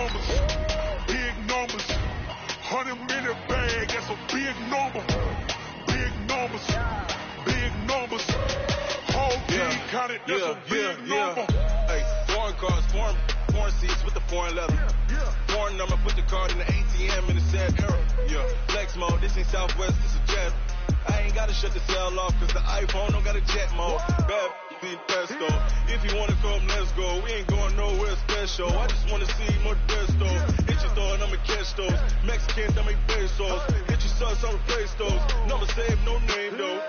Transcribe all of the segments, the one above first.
numbers, big numbers. 100-minute bag, that's a big number. Big numbers, big numbers. Whole team counted, that's a big number. Hey, foreign cars, foreign seats with the foreign leather. Foreign number, put the card in the ATM in the sad era. Yeah, flex mode, this ain't Southwest, this is jet. I ain't gotta shut the cell off, cause the iPhone don't got a jet mode. Bad need pesto. If you wanna come, let's go. We ain't going nowhere special. I just wanna see more Modesto. Hit your throw and I'ma catch those. Mexicans, I make pesos. Hit your sauce, I'ma replace those. Number save, no name though.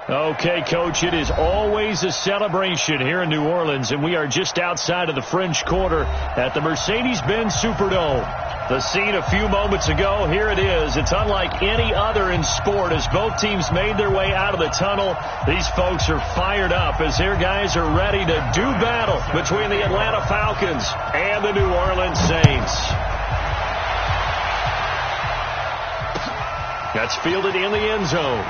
Okay, Coach, it is always a celebration here in New Orleans, and we are just outside of the French Quarter at the Mercedes-Benz Superdome. The scene a few moments ago, here it is. It's unlike any other in sport as both teams made their way out of the tunnel. These folks are fired up as their guys are ready to do battle between the Atlanta Falcons and the New Orleans Saints. That's fielded in the end zone.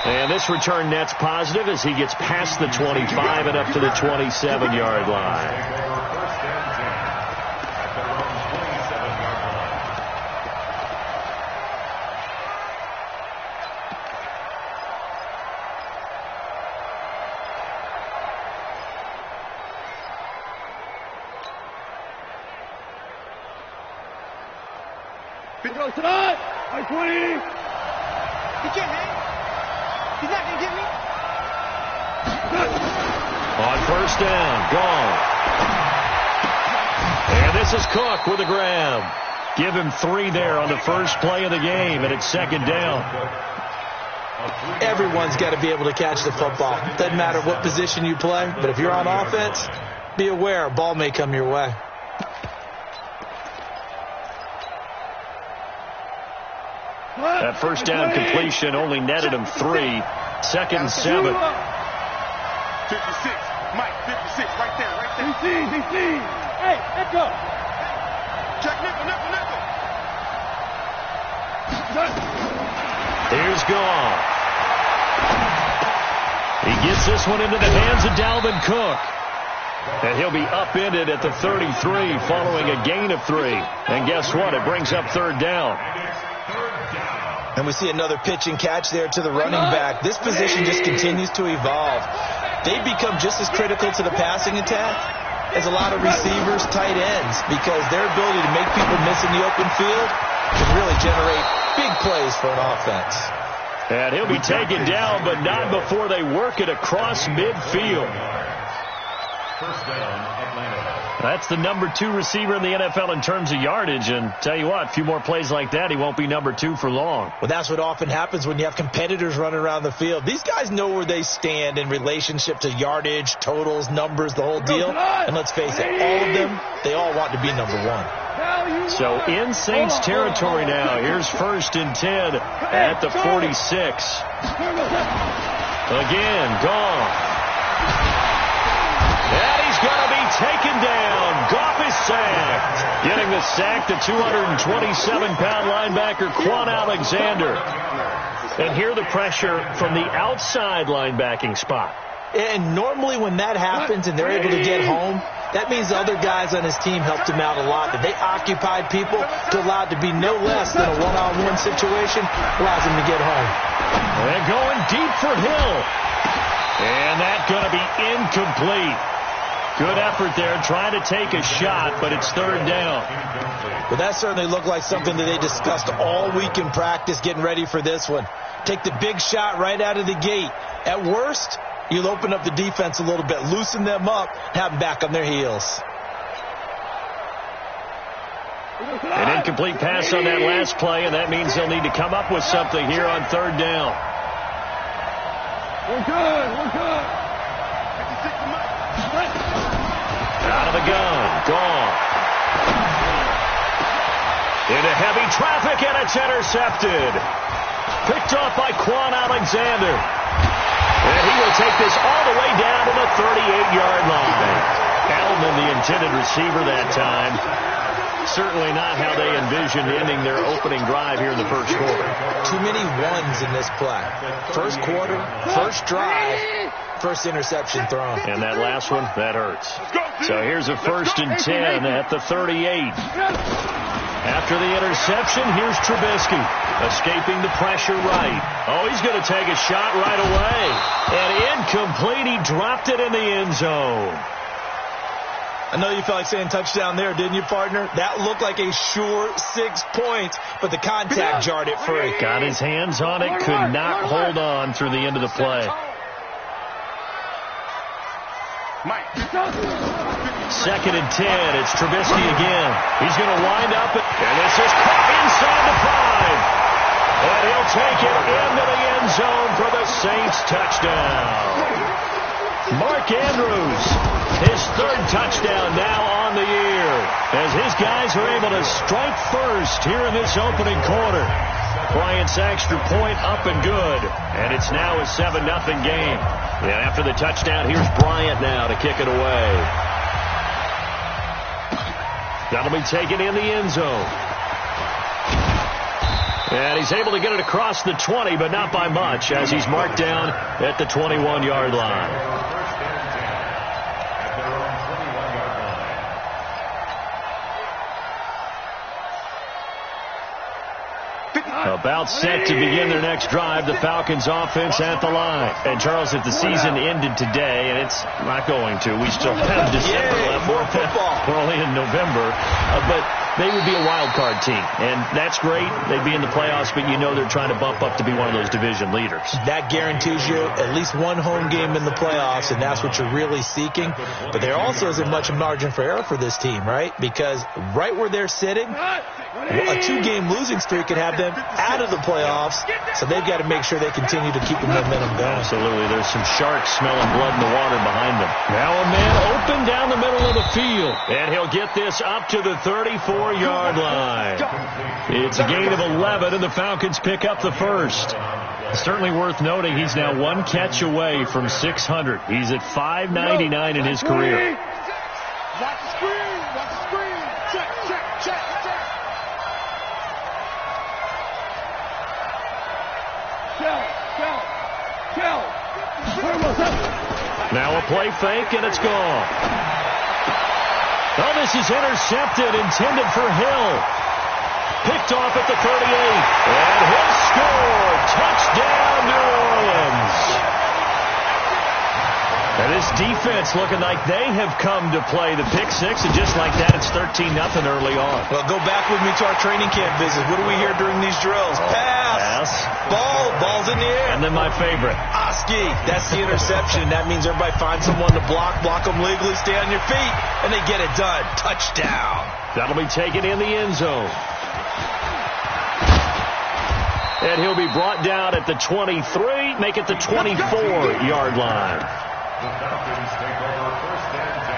And this return net's positive as he gets past the 25 and up to the 27-yard line. Tonight, I-20. He can't hang. He's not going to get me. On first down, gone. And this is Cook with a grab. Give him 3 there on the first play of the game, and it's second down. Everyone's got to be able to catch the football. Doesn't matter what position you play, but if you're on offense, be aware a ball may come your way. That first down completion only netted him 3. Second and 7. 56, Mike, 56, right there, right there. DC. Hey, let's go. Check nickel. Here's Goff. He gets this one into the hands of Dalvin Cook. And he'll be upended at the 33 following a gain of 3. And guess what? It brings up third down. And we see another pitch and catch there to the running back. This position just continues to evolve. They become just as critical to the passing attack as a lot of receivers, tight ends, because their ability to make people miss in the open field can really generate big plays for an offense. And he'll be taken down, but not before they work it across midfield. First down, Atlanta. That's the number 2 receiver in the NFL in terms of yardage. And tell you what, a few more plays like that, he won't be number 2 for long. Well, that's what often happens when you have competitors running around the field. These guys know where they stand in relationship to yardage, totals, numbers, the whole deal. And let's face it, all of them, they all want to be number 1. So in Saints territory now. Here's first and 10 at the 46. Again, Goff. And he's going to be taken down. Goff is sacked. Getting the sack, the 227-pound linebacker, Quan Alexander. And here the pressure from the outside linebacking spot. And normally when that happens and they're able to get home, that means the other guys on his team helped him out a lot. That they occupied people to allow it to be no less than a one-on-one situation allows him to get home. And going deep for Hill. And that's going to be incomplete. Good effort there, trying to take a shot, but it's third down. Well, that certainly looked like something that they discussed all week in practice getting ready for this one. Take the big shot right out of the gate. At worst, you'll open up the defense a little bit, loosen them up, have them back on their heels. An incomplete pass on that last play, and that means they'll need to come up with something here on third down. We're good. Out of the gun, gone. Into heavy traffic, and it's intercepted. Picked off by Quan Alexander. And he will take this all the way down to the 38-yard line. Edelman, the intended receiver that time. Certainly not how they envisioned ending their opening drive here in the first quarter. Too many ones in this play. First quarter, first drive, first interception thrown. And that last one, that hurts. So here's a 1st and 10 at the 38. After the interception, here's Trubisky, escaping the pressure right. Oh, he's going to take a shot right away. And incomplete. He dropped it in the end zone. I know you felt like saying touchdown there, didn't you, partner? That looked like a sure 6 points, but the contact jarred it free. Got his hands on it, could not hold on through the end of the play. Second and 10, it's Trubisky again. He's going to wind up, and this is caught inside the 5. And he'll take it into the end zone for the Saints touchdown. Mark Andrews, his 3rd touchdown now on the year, as his guys are able to strike first here in this opening quarter. Bryant's extra point up and good, and it's now a 7-0 game. And after the touchdown, here's Bryant now to kick it away. That'll be taken in the end zone. And he's able to get it across the 20, but not by much, as he's marked down at the 21-yard line. About set to begin their next drive, the Falcons offense at the line. And Charles, if the season ended today, and it's not going to, we still have December left. More football. We're only in November, but they would be a wild card team, and that's great. They'd be in the playoffs, but you know they're trying to bump up to be one of those division leaders. That guarantees you at least one home game in the playoffs, and that's what you're really seeking. But there also isn't much margin for error for this team, right? Because right where they're sitting, a 2-game losing streak could have them out of the playoffs, so they've got to make sure they continue to keep the momentum going. Absolutely. There's some sharks smelling blood in the water behind them. Now a man open down the middle of the field, and he'll get this up to the 34-yard line. It's a gain of 11, and the Falcons pick up the first. Certainly worth noting he's now 1 catch away from 600. He's at 599 in his career. Watch the screen. Watch the screen. Check, check, check, check. Now a play fake, and it's gone. Oh, this is intercepted, intended for Hill. Picked off at the 38. And he'll score. Touchdown, New Orleans. And this defense looking like they have come to play the pick six, and just like that, it's 13-0 early on. Well, go back with me to our training camp visit. What do we hear during these drills? Pass. Ball's in the air. And then my favorite. Oski. That's the interception. That means everybody finds someone to block them legally, stay on your feet, and they get it done. Touchdown. That'll be taken in the end zone. And he'll be brought down at the 23, make it the 24-yard line. The Falcons take over 1st and 10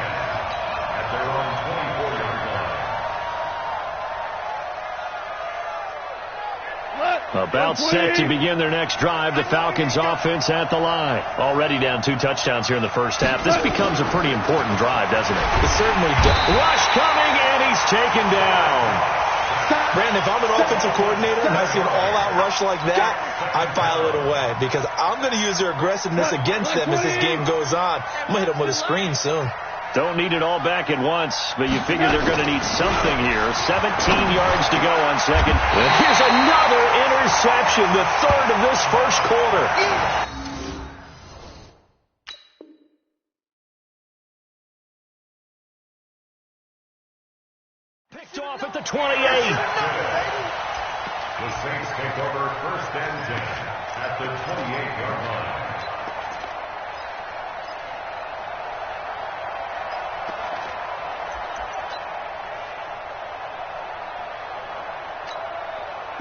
at their own 24-yard line. About set to begin their next drive, the Falcons offense at the line. Already down 2 touchdowns here in the first half. This becomes a pretty important drive, doesn't it? It certainly does. Rush coming, and he's taken down. Brandon, if I'm an offensive coordinator and I see an all-out rush like that, I file it away because I'm going to use their aggressiveness against them as this game goes on. I'm going to hit them with a screen soon. Don't need it all back at once, but you figure they're going to need something here. 17 yards to go on second. And here's another interception, the 3rd of this first quarter. Picked off at the 28. The Saints take over 1st and 10 at the 28-yard line.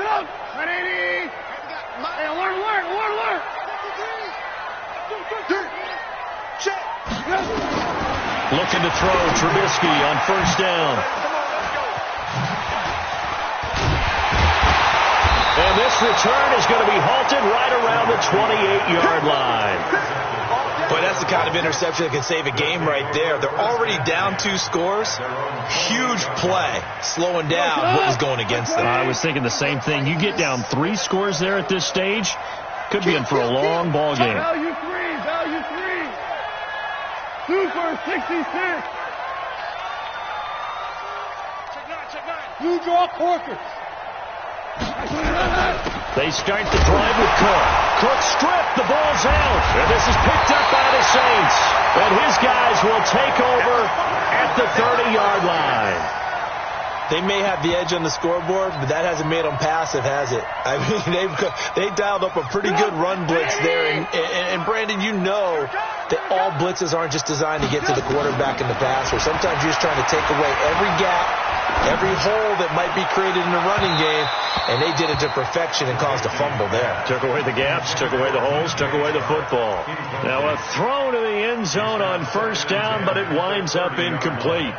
Come! 180! Hey, alert! Check! Looking to throw, Trubisky on 1st down. And this return is going to be halted right around the 28-yard line. Boy, that's the kind of interception that can save a game right there. They're already down 2 scores. Huge play, slowing down what was going against them. I was thinking the same thing. You get down 3 scores there at this stage, could be in for a long ball game. Value 3, value 3. 2 for 66. You draw corkers. They start the drive with Cook. Cook stripped. The ball's out. And this is picked up by the Saints. And his guys will take over at the 30-yard line. They may have the edge on the scoreboard, but that hasn't made them passive, has it? I mean, they dialed up a pretty good run blitz there. And Brandon, you know that all blitzes aren't just designed to get to the quarterback and the passer. Sometimes you're just trying to take away every gap, every hole that might be created in the running game, and they did it to perfection and caused a fumble there. Took away the gaps, took away the holes, took away the football. Now a throw to the end zone on first down, but it winds up incomplete.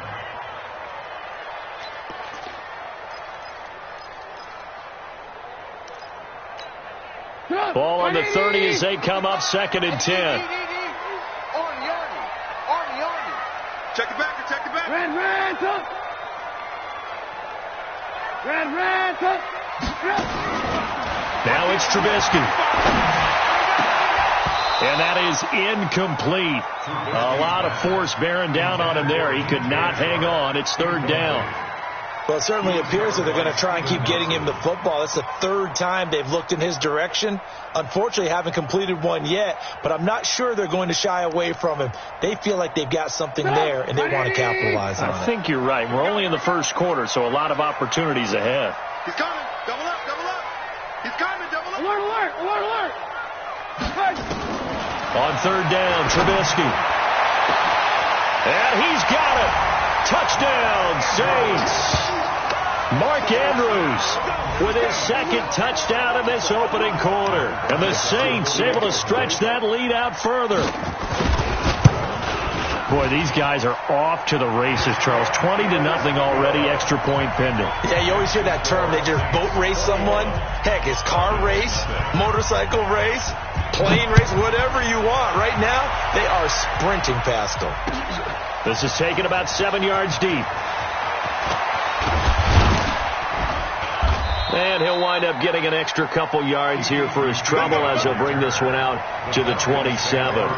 Ball on the 30 as they come up 2nd and 10. Check it back, check it back. Red, up. Red, up. Now it's Trubisky. And that is incomplete. A lot of force bearing down on him there. He could not hang on. It's 3rd down. Well, it certainly appears that they're going to try and keep getting him the football. It's the 3rd time they've looked in his direction. Unfortunately, haven't completed one yet, but I'm not sure they're going to shy away from him. They feel like they've got something there, and they want to capitalize on it. I think you're right. We're only in the 1st quarter, so a lot of opportunities ahead. He's coming. Double up, double up. He's coming, double up. Alert, alert, alert, alert. On 3rd down, Trubisky. And he's got it. Touchdown, Saints. Mark Andrews with his 2nd touchdown in this opening quarter. And the Saints able to stretch that lead out further. Boy, these guys are off to the races, Charles. 20-0 already, extra point pending. Yeah, you always hear that term. They just boat race someone. Heck, it's car race, motorcycle race, plane race, whatever you want. Right now, they are sprinting past them. This is taken about 7 yards deep. And he'll wind up getting an extra couple yards here for his trouble as he'll bring this one out to the 27.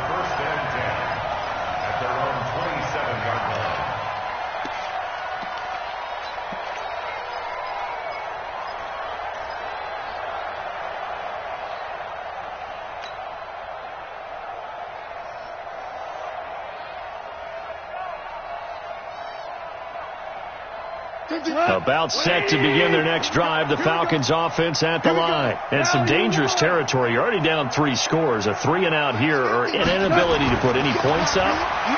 About set to begin their next drive, the Falcons offense at the line. And some dangerous territory. You're already down 3 scores. A 3-and-out here or an inability to put any points up.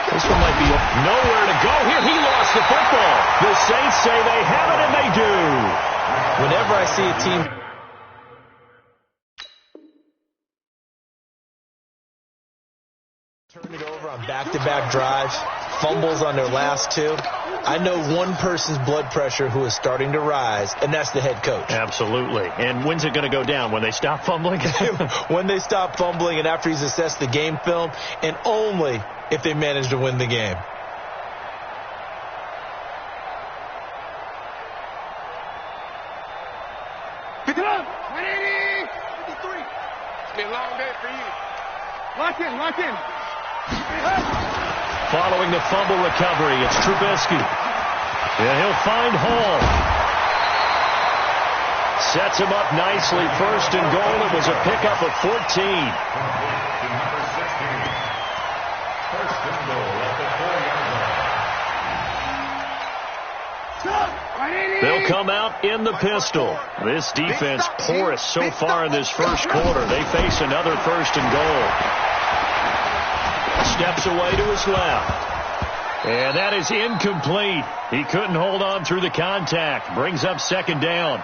This one might be nowhere to go here. He lost the football. The Saints say they have it, and they do. Whenever I see a team turn it over on back-to-back drives, fumbles on their last 2, I know one person's blood pressure who is starting to rise, and that's the head coach. Absolutely. And when's it going to go down? When they stop fumbling? When they stop fumbling and after he's assessed the game film, and only if they manage to win the game. Pick it up. 180. 53. It's been a long day for you. Lock in, lock in. Following the fumble recovery, it's Trubisky. And he'll find Hall. Sets him up nicely. 1st and goal. It was a pickup of 14. Number 16. 1st and goal at the 4-yard line. They'll come out in the pistol. This defense porous so far in this 1st quarter. They face another 1st and goal. Steps away to his left. And that is incomplete. He couldn't hold on through the contact. Brings up 2nd down.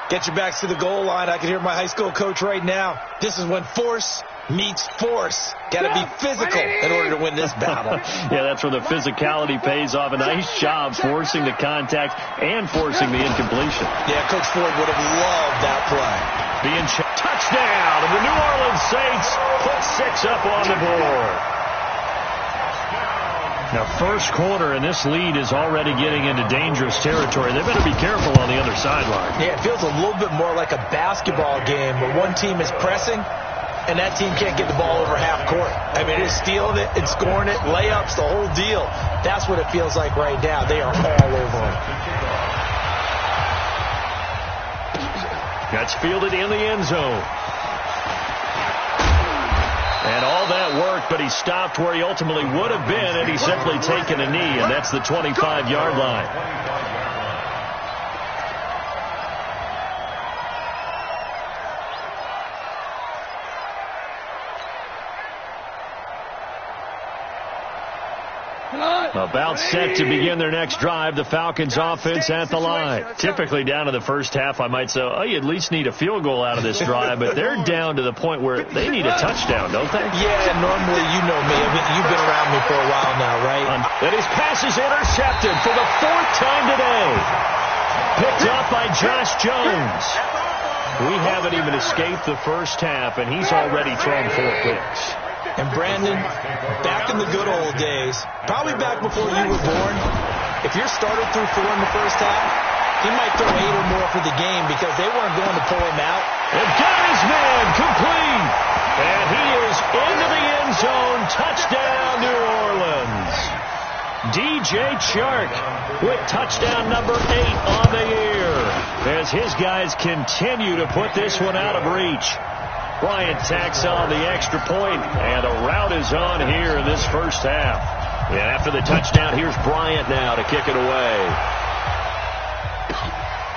Get your backs to the goal line. I can hear my high school coach right now. This is when force meets force. Got to be physical in order to win this battle. Yeah, that's where the physicality pays off. A nice job forcing the contact and forcing the incompletion. Yeah, Coach Ford would have loved that play. Touchdown, and the New Orleans Saints put 6 up on the board. Now, first quarter, and this lead is already getting into dangerous territory. They better be careful on the other sideline. Yeah, it feels a little bit more like a basketball game where one team is pressing and that team can't get the ball over half court. I mean, it's stealing it and scoring it, layups, the whole deal. That's what it feels like right now. They are all over it. That's fielded in the end zone. And all that work, but he stopped where he ultimately would have been had he simply taken a knee, and that's the 25-yard line. About set to begin their next drive, the Falcons offense at the line. Typically down to the first half, I might say, oh, you at least need a field goal out of this drive, but they're down to the point where they need a touchdown, don't they? Yeah, normally you know me. I mean, you've been around me for a while now, right? And his pass is intercepted for the 4th time today. Picked up by Josh Jones. We haven't even escaped the first half, and he's already thrown 4 picks. And Brandon, back in the good old days, probably back before you were born, if your starter threw 4 in the first half, he might throw 8 or more for the game because they weren't going to pull him out. And got his man complete. And he is into the end zone. Touchdown, New Orleans. DJ Chark with touchdown number 8 on the year as his guys continue to put this one out of reach. Bryant tacks on the extra point, and a rout is on here in this first half. And after the touchdown, here's Bryant now to kick it away.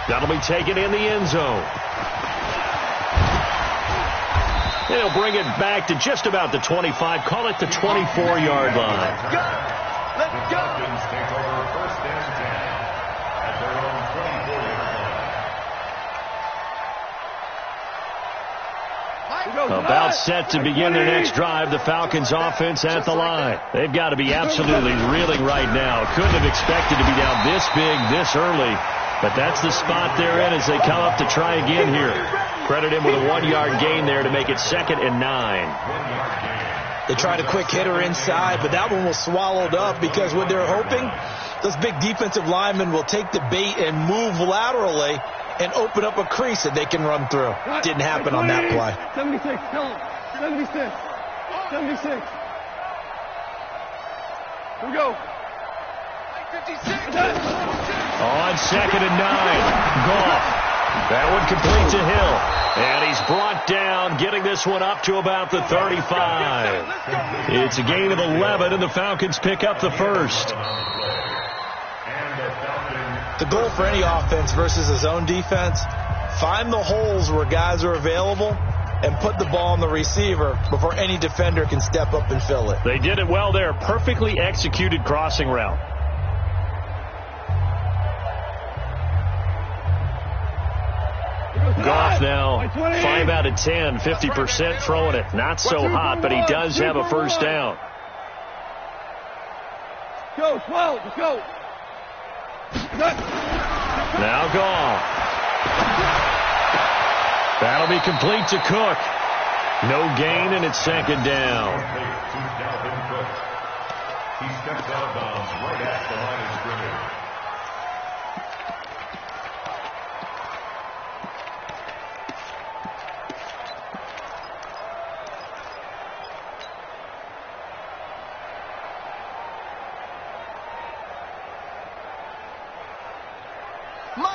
That'll be taken in the end zone. And he'll bring it back to just about the 25, call it the 24-yard line. Let's go. Falcons take over first and 10 at their own 24-yard line. About set to begin their next drive, the Falcons offense at the line. They've got to be absolutely reeling right now. Couldn't have expected to be down this big, this early. But that's the spot they're in as they come up to try again here. Credit him with a 1-yard gain there to make it 2nd and 9. They tried a quick hitter inside, but that one was swallowed up because what they're hoping, those big defensive linemen will take the bait and move laterally and open up a crease that they can run through. Didn't happen on that play. 76, tell him. 76. 76. Here we go. 56. On 2nd and 9. Goff. That one complete to Hill. And he's brought down, getting this one up to about the 35. It's a gain of 11, and the Falcons pick up the first. The goal for any offense versus a zone defense, find the holes where guys are available and put the ball on the receiver before any defender can step up and fill it. They did it well there. Perfectly executed crossing route. Goff now 5 out of 10, 50% throwing it. Not so hot, but he does have a first down. Go, 12, let's go. Now Goff. That'll be complete to Cook. No gain, and it's 2nd down. He steps out of bounds right at the line of scrimmage.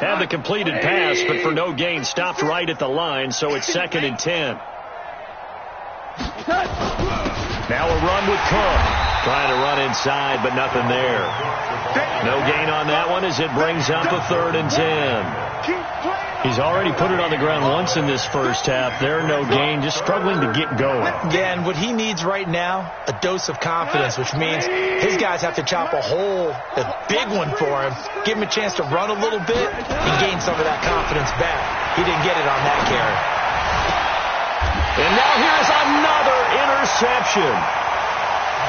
Had the completed pass, but for no gain, stopped right at the line, so it's 2nd and 10. Now a run with Cook. Trying to run inside, but nothing there. No gain on that one as it brings up a 3rd and 10. He's already put it on the ground once in this first half. There, no gain, just struggling to get going. Yeah, and what he needs right now, a dose of confidence, which means his guys have to chop a hole, a big one for him, give him a chance to run a little bit and gain some of that confidence back. He didn't get it on that carry. And now here's another interception.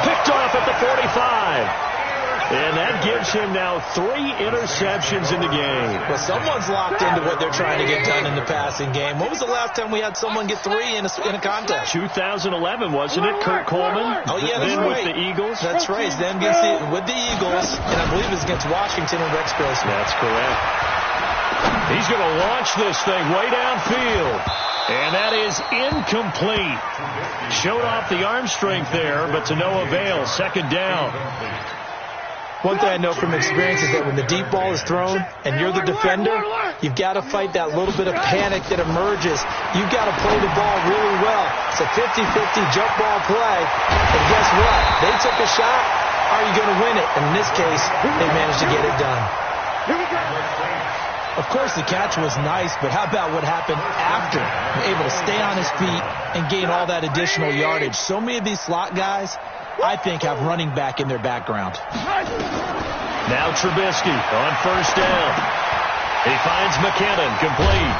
Picked off at the 45. And that gives him now 3 interceptions in the game. Well, someone's locked into what they're trying to get done in the passing game. When was the last time we had someone get 3 in a contest? 2011, wasn't it? Kurt Coleman? Oh, yeah, that's then right. with the Eagles? That's right. Then with the Eagles, and I believe it's against Washington and Rex Grossman. That's correct. He's going to launch this thing way downfield. And that is incomplete. Showed off the arm strength there, but to no avail. Second down. One thing I know from experience is that when the deep ball is thrown and you're the defender, you've got to fight that little bit of panic that emerges. You've got to play the ball really well. It's a 50-50 jump ball play. And guess what? They took a shot. Are you going to win it? And in this case, they managed to get it done. Of course, the catch was nice, but how about what happened after? Able to stay on his feet and gain all that additional yardage. So many of these slot guys, I think, have running back in their background. Now Trubisky on first down. He finds McKinnon, complete.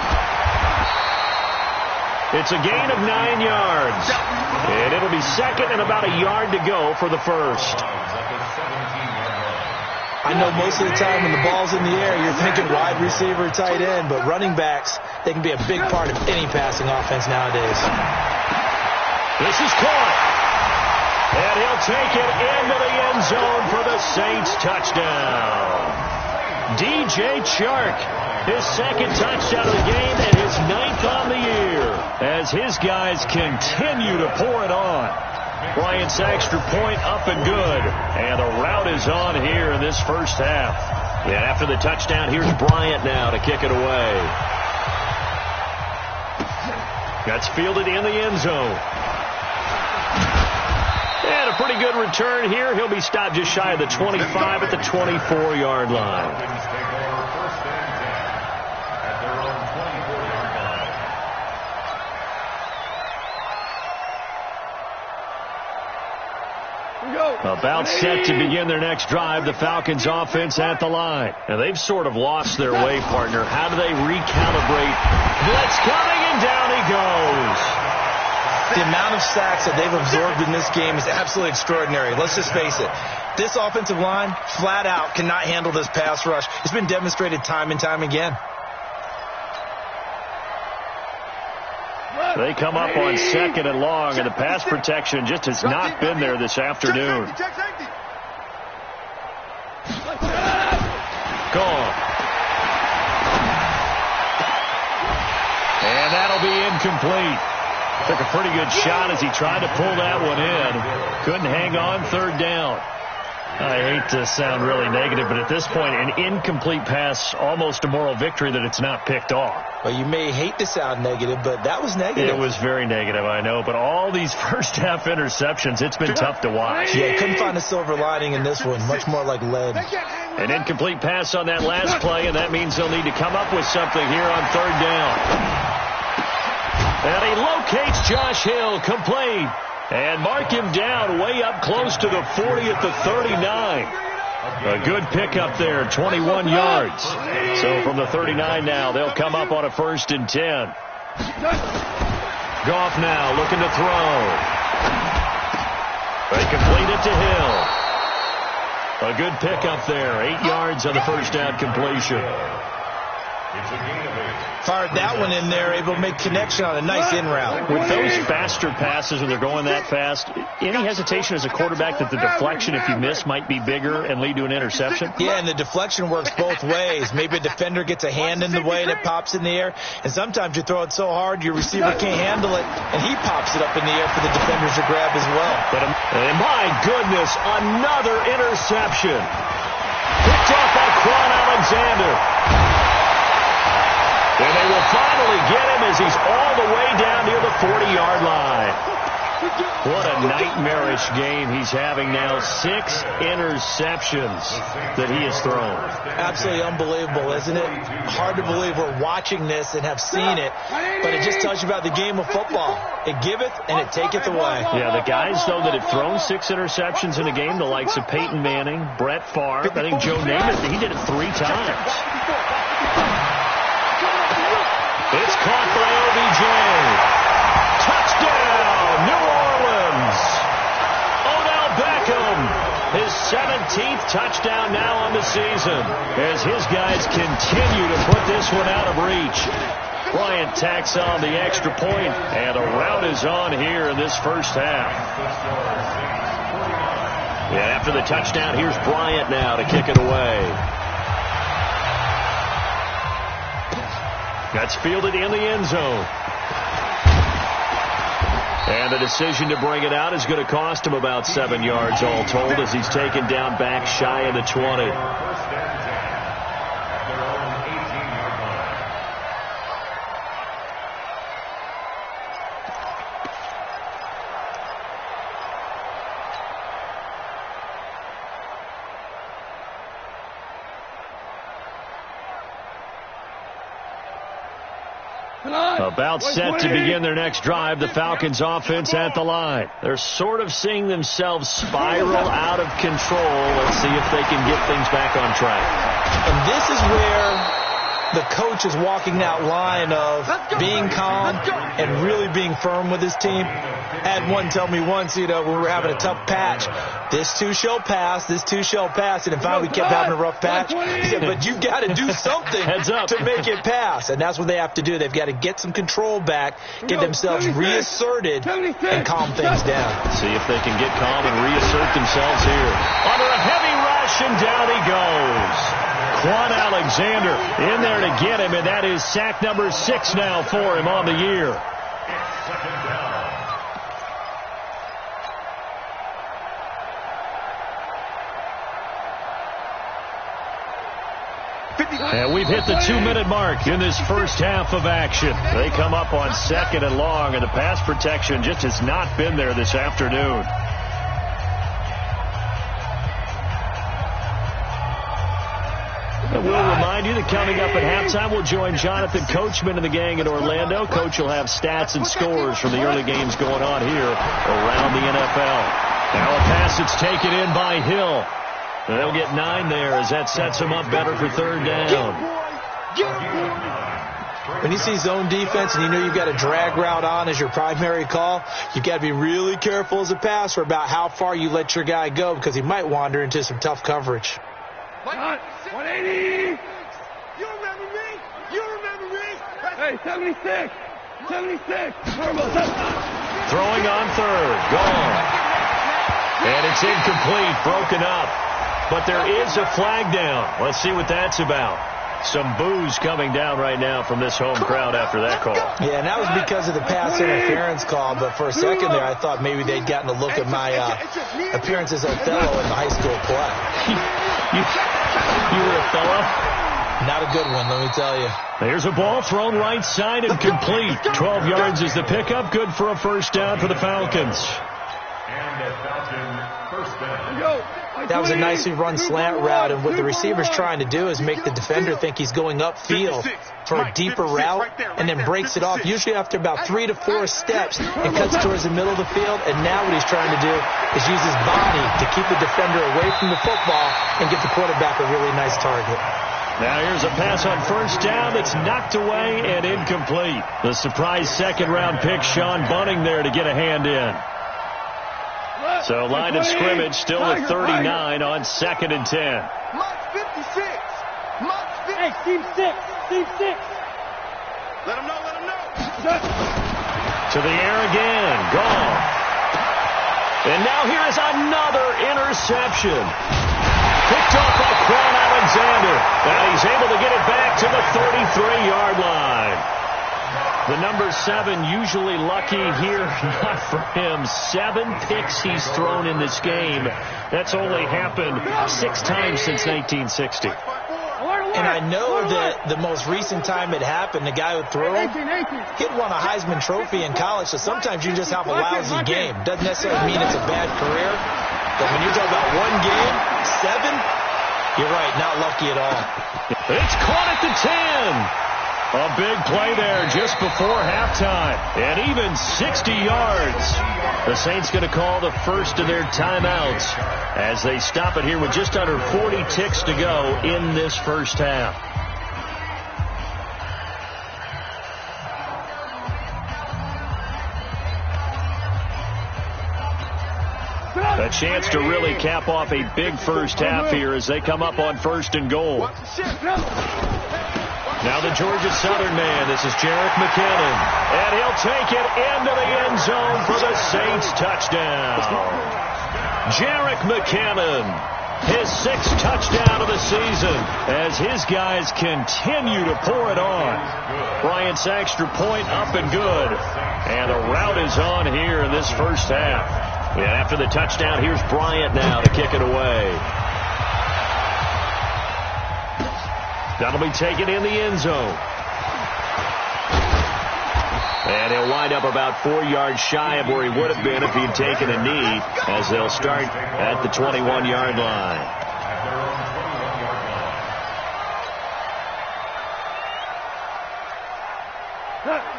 It's a gain of 9 yards. And it'll be second and about a yard to go for the first. I know most of the time when the ball's in the air, you're thinking wide receiver, tight end, but running backs, they can be a big part of any passing offense nowadays. This is caught. And he'll take it into the end zone for the Saints touchdown. DJ Chark, his second touchdown of the game and his 9th on the year as his guys continue to pour it on. Bryant's extra point up and good. And the route is on here in this first half. And after the touchdown, here's Bryant now to kick it away. That's fielded in the end zone. And a pretty good return here. He'll be stopped just shy of the 25 at the 24-yard line. About set to begin their next drive, the Falcons offense at the line. And they've sort of lost their way, partner. How do they recalibrate? Blitz coming, and down he goes. The amount of sacks that they've absorbed in this game is absolutely extraordinary. Let's just face it. This offensive line, flat out, cannot handle this pass rush. It's been demonstrated time and time again. They come up on second and long, and the pass protection just has not been there this afternoon. Gone. And that'll be incomplete. Took a pretty good shot as he tried to pull that one in. Couldn't hang on, third down. I hate to sound really negative, but at this point, an incomplete pass, almost a moral victory that it's not picked off. Well, you may hate to sound negative, but that was negative. It was very negative, I know, but all these first-half interceptions, it's been tough to watch. Yeah, couldn't find a silver lining in this one, much more like lead. An incomplete pass on that last play, and that means they'll need to come up with something here on third down. And he locates Josh Hill, complete. And mark him down way up close to the 40 at the 39. A good pickup there, 21 yards. So from the 39 now, they'll come up on a 1st and 10. Goff now looking to throw. They complete it to Hill. A good pickup there, 8 yards on the first down completion. Fired that one in there, able to make connection on a nice in route. With those faster passes when they're going that fast, any hesitation as a quarterback that the deflection, if you miss, might be bigger and lead to an interception? Yeah, and the deflection works both ways. Maybe a defender gets a hand in the way and it pops in the air, and sometimes you throw it so hard your receiver can't handle it, and he pops it up in the air for the defenders to grab as well. But my goodness, another interception. Picked off by Quan Alexander. And they will finally get him as he's all the way down near the 40-yard line. What a nightmarish game he's having now. 6 interceptions that he has thrown. Absolutely unbelievable, isn't it? Hard to believe we're watching this and have seen it, but it just tells you about the game of football. It giveth and it taketh away. Yeah, the guys, though, that have thrown 6 interceptions in a game, the likes of Peyton Manning, Brett Favre, I think Joe Namath, he did it 3 times. It's caught by OBJ. Touchdown, New Orleans. Odell Beckham, his 17th touchdown now on the season as his guys continue to put this one out of reach. Bryant tacks on the extra point, and a rout is on here in this first half. Yeah, after the touchdown, here's Bryant now to kick it away. That's fielded in the end zone. And the decision to bring it out is going to cost him about 7 yards all told as he's taken down back shy of the 20. About set to begin their next drive, the Falcons offense at the line. They're sort of seeing themselves spiral out of control. Let's see if they can get things back on track. And this is where the coach is walking that line of being calm and really being firm with his team. I had one tell me once, when we were having a tough patch, this too shall pass, this too shall pass. And in fact, we kept having a rough patch. He said, but you got to do something to make it pass. And that's what they have to do. They've got to get some control back, get themselves reasserted, and calm things down. See if they can get calm and reassert themselves here. Under a heavy rush, and down he goes. Quan Alexander in there to get him, and that is sack number 6 now for him on the year. And we've hit the 2-minute mark in this first half of action. They come up on 2nd and long, and the pass protection just has not been there this afternoon. And we'll remind you that coming up at halftime, we'll join Jonathan Coachman and the gang in Orlando. Coach will have stats and scores from the early games going on here around the NFL. Now a pass that's taken in by Hill. They'll get 9 there as that sets them up better for 3rd down. When you see zone defense and you know you've got a drag route on as your primary call, you've got to be really careful as a passer about how far you let your guy go because he might wander into some tough coverage. 180. You remember me? You remember me? Hey, 76. 76. Throwing on 3rd. Gone. And it's incomplete. Broken up. But there is a flag down. Let's see what that's about. Some boos coming down right now from this home crowd after that call. Yeah, and that was because of the pass interference call. But for a second there, I thought maybe they'd gotten a look at my appearance as Othello in the high school play. You were Othello? Not a good one, let me tell you. There's a ball thrown right side and complete. 12 yards is the pickup. Good for a first down for the Falcons. And a Falcon first down. That was a nicely run slant route, and what the receiver's trying to do is make the defender think he's going upfield for a deeper route and then breaks it off, usually after about 3 to 4 steps, and cuts towards the middle of the field. And now what he's trying to do is use his body to keep the defender away from the football and get the quarterback a really nice target. Now here's a pass on first down that's knocked away and incomplete. The surprise second-round pick, Sean Bunting, there to get a hand in. So line of scrimmage still at 39 on 2nd and 10. Mike 56. Mike 56. Hey, Team 6. Team 6. Let him know. Let him know. To the air again. Gone. And now here is another interception. Picked off by Quan Alexander. And he's able to get it back to the 33-yard line. The number 7 usually lucky here, not for him. 7 picks he's thrown in this game. That's only happened 6 times since 1960. And I know that the most recent time it happened, the guy who threw him, he'd won a Heisman Trophy in college, so sometimes you just have a lousy game. Doesn't necessarily mean it's a bad career, but when you're talking about one game, 7, you're right, not lucky at all. It's caught at the 10. A big play there just before halftime. And even 60 yards. The Saints going to call the first of their timeouts as they stop it here with just under 40 ticks to go in this first half. A chance to really cap off a big first half here as they come up on 1st and goal. Now the Georgia Southern man. This is Jerick McKinnon. And he'll take it into the end zone for the Saints touchdown. Jerick McKinnon, his 6th touchdown of the season as his guys continue to pour it on. Bryant's extra point up and good. And a rout is on here in this first half. And after the touchdown, here's Bryant now to kick it away. That'll be taken in the end zone. And he'll wind up about 4 yards shy of where he would have been if he'd taken a knee, as they'll start at the 21-yard line.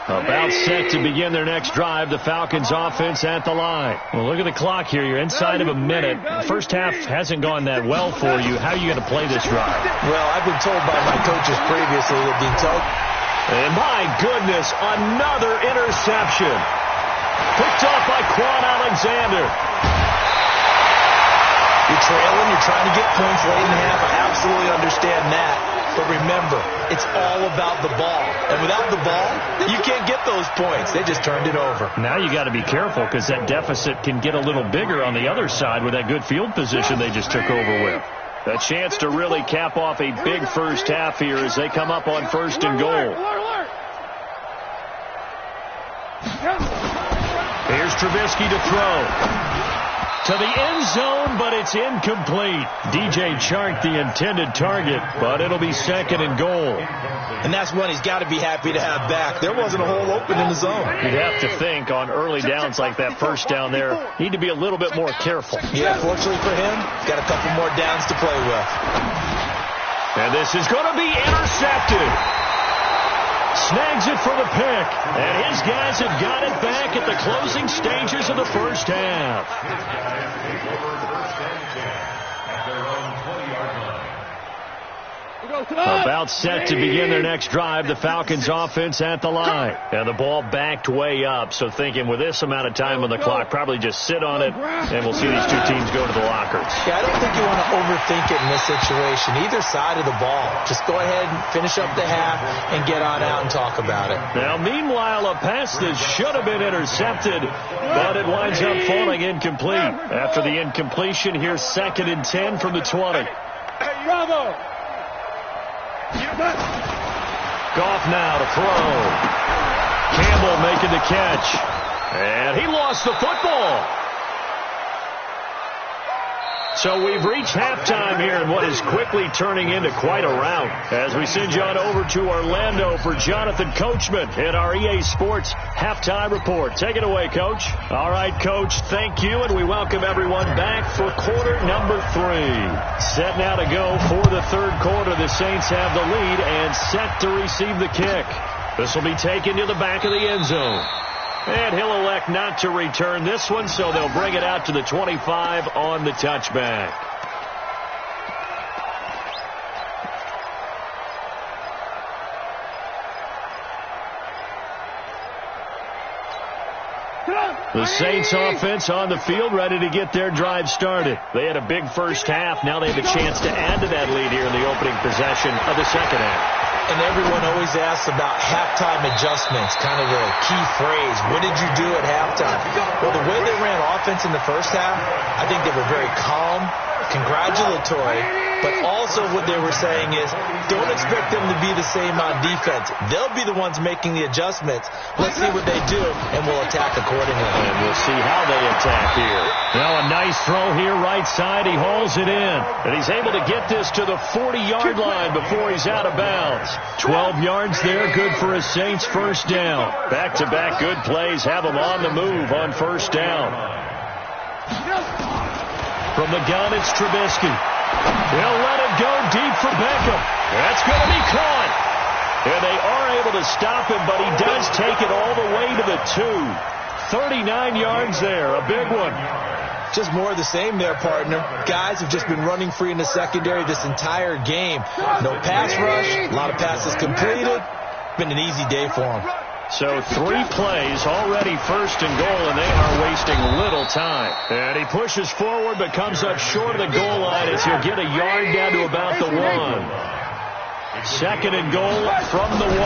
About set to begin their next drive, the Falcons offense at the line. Well, look at the clock here. You're inside of a minute. First half hasn't gone that well for you. How are you going to play this drive? Well, I've been told by my coaches previously that being told. And my goodness, another interception. Picked off by Quan Alexander. You're trailing, you're trying to get points late in the half. I absolutely understand that. But remember, it's all about the ball. And without the ball, you can't get those points. They just turned it over. Now you got to be careful because that deficit can get a little bigger on the other side with that good field position they just took over with. A chance to really cap off a big first half here as they come up on 1st and goal. Here's Trubisky to throw. To the end zone, but it's incomplete. DJ Chark, the intended target, but it'll be 2nd and goal. And that's one he's got to be happy to have back. There wasn't a hole open in the zone. You'd have to think on early downs like that first down there, need to be a little bit more careful. Yeah, fortunately for him, he's got a couple more downs to play with. And this is going to be intercepted. Snags it for the pick. And his guys have got it back at the closing stages of the first half. About set to begin their next drive, the Falcons offense at the line. And the ball backed way up, so thinking with this amount of time on the clock, probably just sit on it, and we'll see these two teams go to the lockers. Yeah, I don't think you want to overthink it in this situation. Either side of the ball. Just go ahead and finish up the half and get on out and talk about it. Now, meanwhile, a pass that should have been intercepted, but it winds up falling incomplete. After the incompletion, here's 2nd and 10 from the 20. Bravo! Goff now to throw. Campbell making the catch. And he lost the football. So we've reached halftime here in what is quickly turning into quite a rout as we send you on over to Orlando for Jonathan Coachman in our EA Sports Halftime Report. Take it away, Coach. All right, Coach, thank you, and we welcome everyone back for quarter number 3. Set now to go for the 3rd quarter. The Saints have the lead and set to receive the kick. This will be taken to the back of the end zone. And he'll elect not to return this one, so they'll bring it out to the 25 on the touchback. The Saints offense on the field ready to get their drive started. They had a big first half. Now they have a chance to add to that lead here in the opening possession of the second half. And everyone always asks about halftime adjustments, kind of the key phrase. What did you do at halftime? Well, the way they ran offense in the first half, I think they were very calm, congratulatory, but also what they were saying is don't expect them to be the same on defense. They'll be the ones making the adjustments. Let's see what they do, and we'll attack accordingly. And we'll see how they attack here. Now a nice throw here right side. He hauls it in. And he's able to get this to the 40-yard line before he's out of bounds. 12 yards there, good for a Saints first down. Back-to-back good plays have them on the move on first down. From the gun, it's Trubisky. He'll let it go deep for Beckham. That's going to be caught. And they are able to stop him, but he does take it all the way to the 2. 39 yards there, a big one. Just more of the same there, partner. Guys have just been running free in the secondary this entire game. No pass rush, a lot of passes completed. Been an easy day for them. So 3 plays, already first and goal, and they are wasting little time. And he pushes forward but comes up short of the goal line as he'll get a yard down to about the 1. Second and goal from the 1.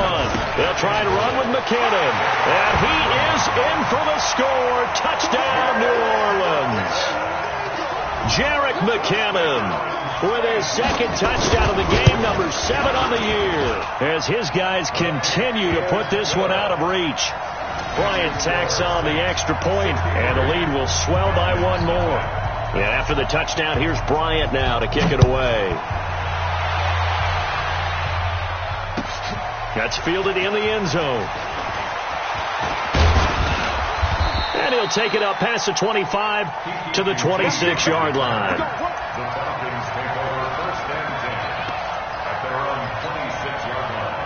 They'll try and run with McKinnon. And he is in for the score. Touchdown, New Orleans. Jerick McKinnon with his second touchdown of the game, number 7 on the year, as his guys continue to put this one out of reach. Bryant tacks on the extra point, and the lead will swell by 1 more. And after the touchdown, here's Bryant now to kick it away. That's fielded in the end zone. And he'll take it up past the 25 to the 26-yard line. The Falcons take over first and 10 at their own 26-yard line.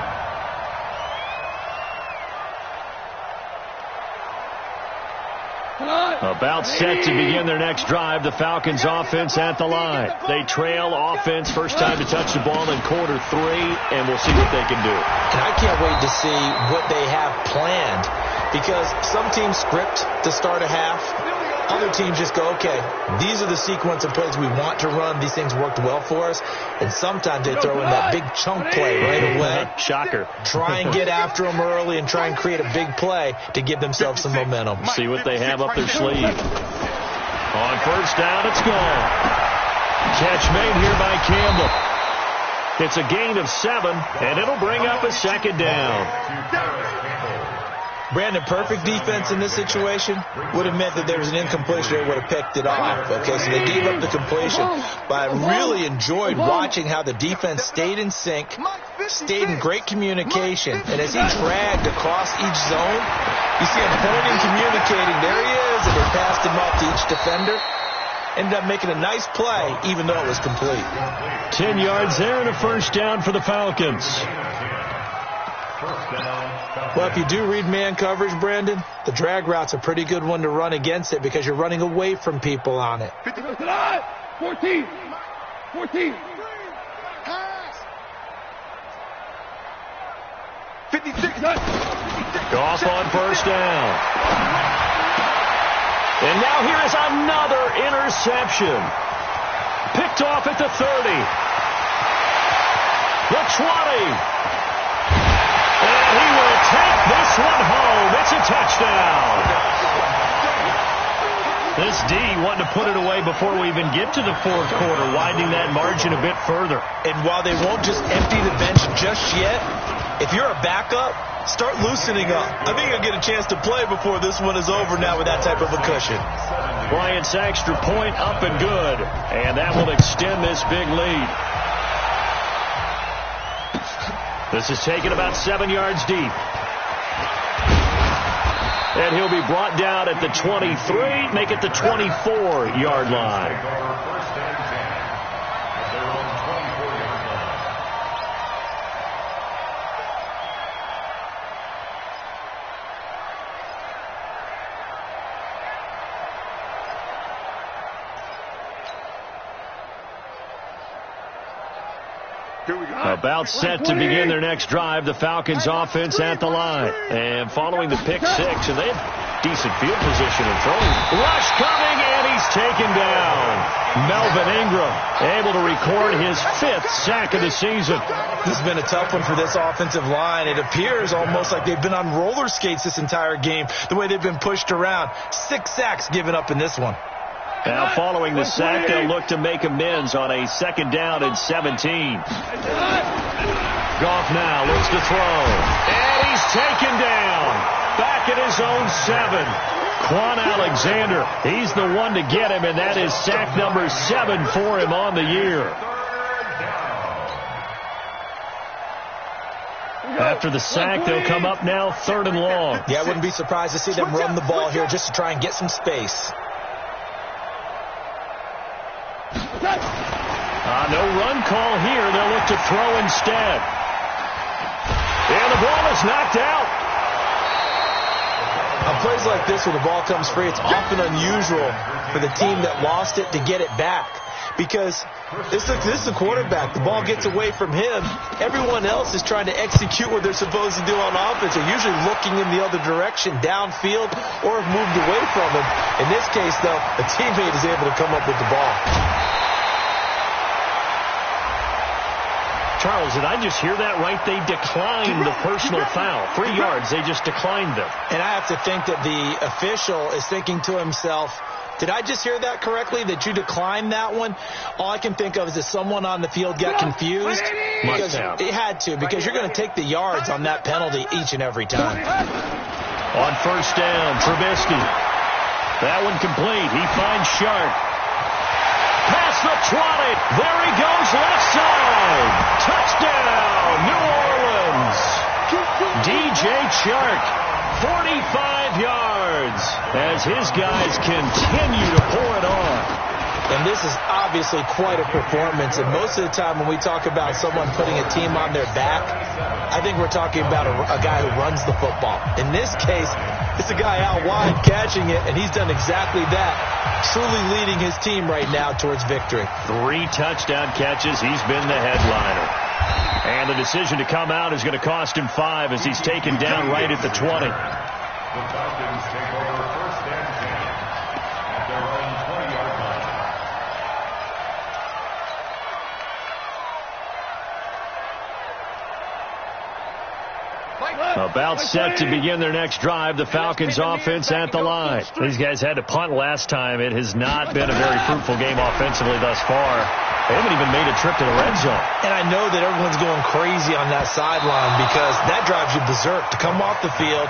About set to begin their next drive. The Falcons offense at the line. They trail offense, first time to touch the ball in quarter 3, and we'll see what they can do. And I can't wait to see what they have planned, because some teams script to start a half. Other teams just go, okay, these are the sequence of plays we want to run. These things worked well for us. And sometimes they throw in that big chunk play right away. Shocker. Try and get after them early and try and create a big play to give themselves some momentum. See what they have up their sleeve. On first down, it's gone. Catch made here by Campbell. It's a gain of 7, and it'll bring up a second down. Brandon, perfect defense in this situation would have meant that there was an incompletion that would have picked it off. Okay, so they gave up the completion. But I really enjoyed watching how the defense stayed in sync, stayed in great communication. And as he dragged across each zone, you see him pointing, communicating. There he is, and they passed him up to each defender. Ended up making a nice play, even though it was complete. 10 yards there and a first down for the Falcons. Well, if you do read man coverage, Brandon, the drag route's a pretty good one to run against it because you're running away from people on it. 14. Pass. 56. Goff on first down. And now here is another interception. Picked off at the 30. The 20. And he will take this one home. It's a touchdown. This D wanting to put it away before we even get to the fourth quarter, widening that margin a bit further. And while they won't just empty the bench just yet, if you're a backup, start loosening up. I think you'll get a chance to play before this one is over now with that type of a cushion. Bryant's extra point up and good. And that will extend this big lead. This is taken about 7 yards deep. And he'll be brought down at the 23, make it the 24-yard line. About set to begin their next drive. The Falcons offense at the line. And following the pick 6, and they have decent field position and throwing. Rush coming, and he's taken down. Melvin Ingram able to record his 5th sack of the season. This has been a tough one for this offensive line. It appears almost like they've been on roller skates this entire game, the way they've been pushed around. 6 sacks given up in this one. Now following the sack, they'll look to make amends on a second down and 17. Goff now looks to throw. And he's taken down. Back at his own 7. Quan Alexander, he's the one to get him, and that is sack number 7 for him on the year. After the sack, they'll come up now 3rd and long. Yeah, I wouldn't be surprised to see them run the ball here just to try and get some space. No run call here. They'll look to throw instead. And the ball is knocked out. On plays like this where the ball comes free, it's often unusual for the team that lost it to get it back. because this is a quarterback. The ball gets away from him. Everyone else is trying to execute what they're supposed to do on offense. They're usually looking in the other direction, downfield, or have moved away from him. In this case, though, a teammate is able to come up with the ball. Charles, did I just hear that right? They declined the personal foul. 3 yards, they just declined them. And I have to think that the official is thinking to himself, did I just hear that correctly, that you declined that one? All I can think of is that someone on the field got confused. Because it had to, because you're going to take the yards on that penalty each and every time. On first down, Trubisky. That one complete. He finds Sharp. Past the 20. There he goes, left side. Touchdown, New Orleans. DJ Chark, 45 yards as his guys continue to pour it on. And this is obviously quite a performance. And most of the time when we talk about someone putting a team on their back, I think we're talking about a guy who runs the football. In this case, it's a guy out wide catching it, and he's done exactly that, truly leading his team right now towards victory. 3 touchdown catches. He's been the headliner. And the decision to come out is going to cost him 5 as he's taken down right at the 20. The Falcons take over first and 10 at their own 20-yard line. About set to begin their next drive, the Falcons offense at the line. These guys had to punt last time. It has not been a very fruitful game offensively thus far. They haven't even made a trip to the red zone. And I know that everyone's going crazy on that sideline because that drives you berserk to come off the field,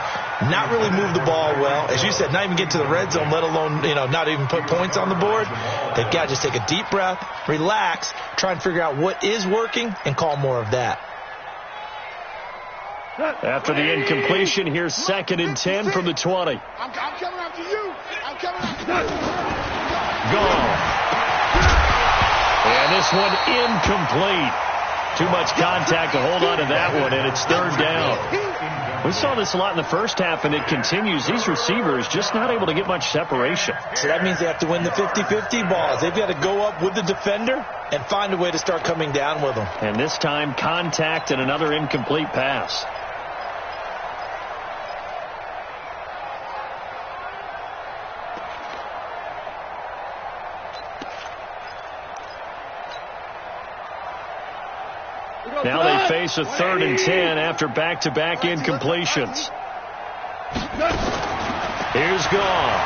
not really move the ball well. As you said, not even get to the red zone, let alone, not even put points on the board. They've got to just take a deep breath, relax, try and figure out what is working, and call more of that. After the incompletion, here's 2nd and 10 from the 20. I'm coming after you. I'm coming after you. Gone. And this one incomplete. Too much contact to hold on to that one, and it's 3rd down. We saw this a lot in the first half, and it continues. These receivers just not able to get much separation. So that means they have to win the 50-50 balls. They've got to go up with the defender and find a way to start coming down with them. And this time, contact and another incomplete pass. Now they face a 3rd and 10 after back-to-back incompletions. Here's Gone.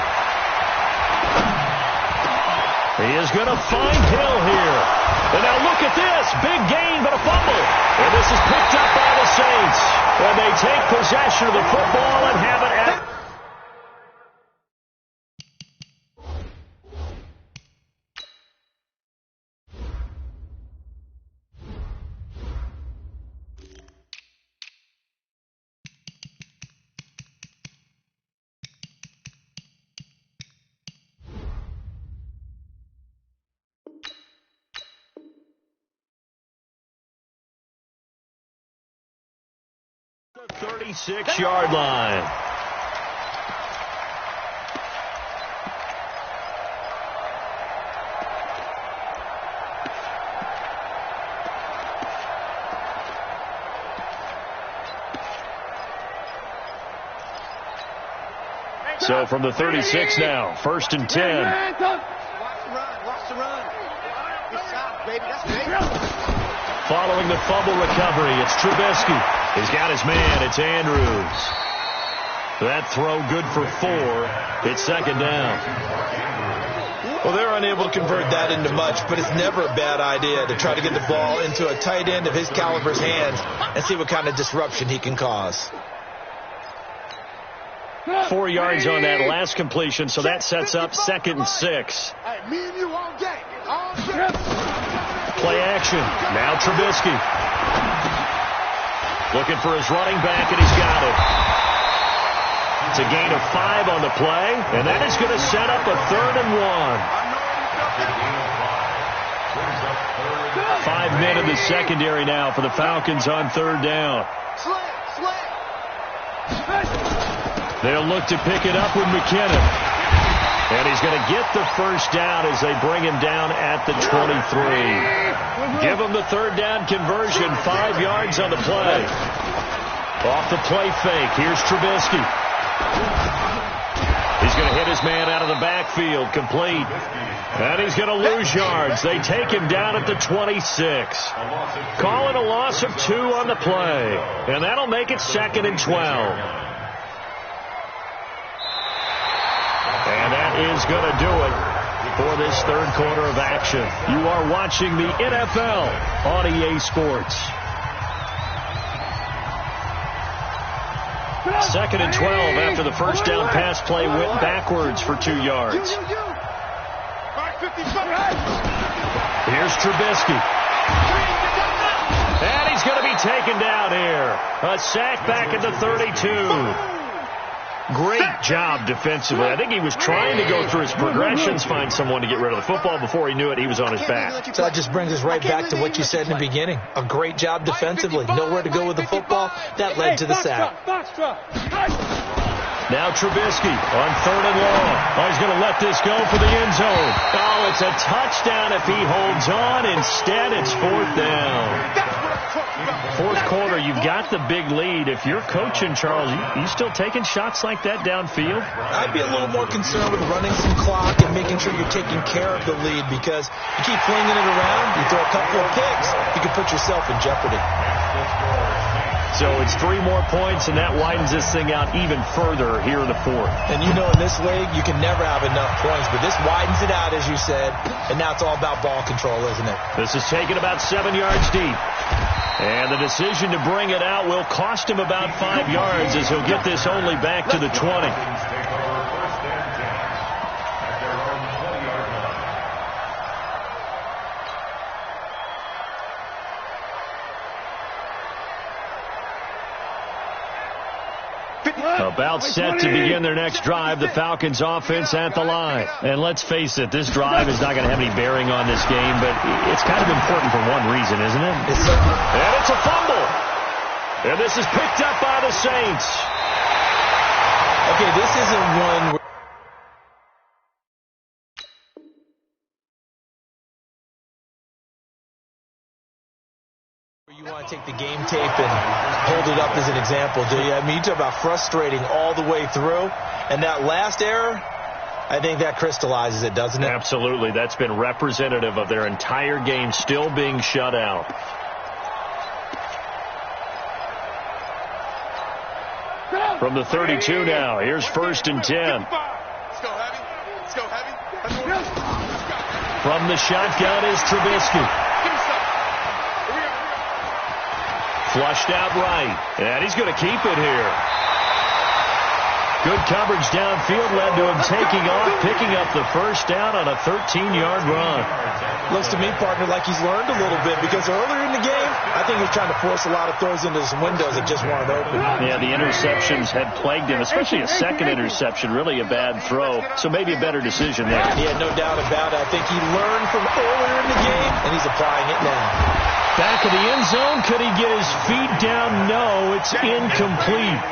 He is going to find Hill here. And now look at this. Big gain, but a fumble. And this is picked up by the Saints. And they take possession of the football and have it at... the 36-yard line. So from the 36 now, 1st and 10. Watch the run. Watch the run. Good shot, baby. That's great. Following the fumble recovery, it's Trubisky. He's got his man. It's Andrews. That throw good for 4. It's 2nd down. Well, they're unable to convert that into much, but it's never a bad idea to try to get the ball into a tight end of his caliber's hands and see what kind of disruption he can cause. 4 yards on that last completion, so that sets up 2nd and 6. Hey, me and you all day. All day. Play action. Now Trubisky. Looking for his running back, and he's got it. It's a gain of 5 on the play, and that is going to set up a 3rd and 1. 5 men in the secondary now for the Falcons on 3rd down. They'll look to pick it up with McKinnon. And he's going to get the first down as they bring him down at the 23. Give him the third down conversion, 5 yards on the play. Off the play fake, here's Trubisky. He's going to hit his man out of the backfield, complete. And he's going to lose yards. They take him down at the 26. Calling a loss of 2 on the play. And that'll make it 2nd and 12. And that is going to do it for this third quarter of action. You are watching the NFL on EA Sports. 2nd and 12 after the first down pass play went backwards for 2 yards. Here's Trubisky. And he's going to be taken down here. A sack back at the 32. Great job defensively. I think he was trying to go through his progressions, find someone to get rid of the football. Before he knew it, he was on his back. So that just brings us right back to what you said in the beginning. A great job defensively. Nowhere to go with the football. That led to the sack. Now Trubisky on 3rd and long. Oh, he's going to let this go for the end zone. Oh, it's a touchdown if he holds on. Instead, it's 4th down. Fourth quarter, you've got the big lead. If you're coaching, Charles, you still taking shots like that downfield? I'd be a little more concerned with running some clock and making sure you're taking care of the lead, because you keep flinging it around, you throw a couple of picks, you can put yourself in jeopardy. So it's 3 more points, and that widens this thing out even further here in the 4th. And you know, in this league, you can never have enough points, but this widens it out, as you said, and now it's all about ball control, isn't it? This is taken about 7 yards deep. And the decision to bring it out will cost him about 5 yards, as he'll get this only back to the 20. About set to begin their next drive, the Falcons offense at the line. And let's face it, this drive is not going to have any bearing on this game, but it's kind of important for one reason, isn't it? And it's a fumble. And this is picked up by the Saints. Okay, this isn't one where you want to take the game tape and hold it up as an example, do you? I mean, you talk about frustrating all the way through, and that last error, I think that crystallizes it, doesn't it? Absolutely. That's been representative of their entire game still being shut out. From the 32 now, here's 1st and 10. From the shotgun is Trubisky. Flushed out right, and he's going to keep it here. Good coverage downfield led to him taking off, picking up the first down on a 13-yard run. Looks to me, partner, like he's learned a little bit, because earlier in the game, I think he was trying to force a lot of throws into some windows that just weren't open. Yeah, the interceptions had plagued him, especially a second interception, really a bad throw. So maybe a better decision there. Yeah, no doubt about it. I think he learned from earlier in the game, and he's applying it now. Back of the end zone, could he get his feet down? No, it's incomplete.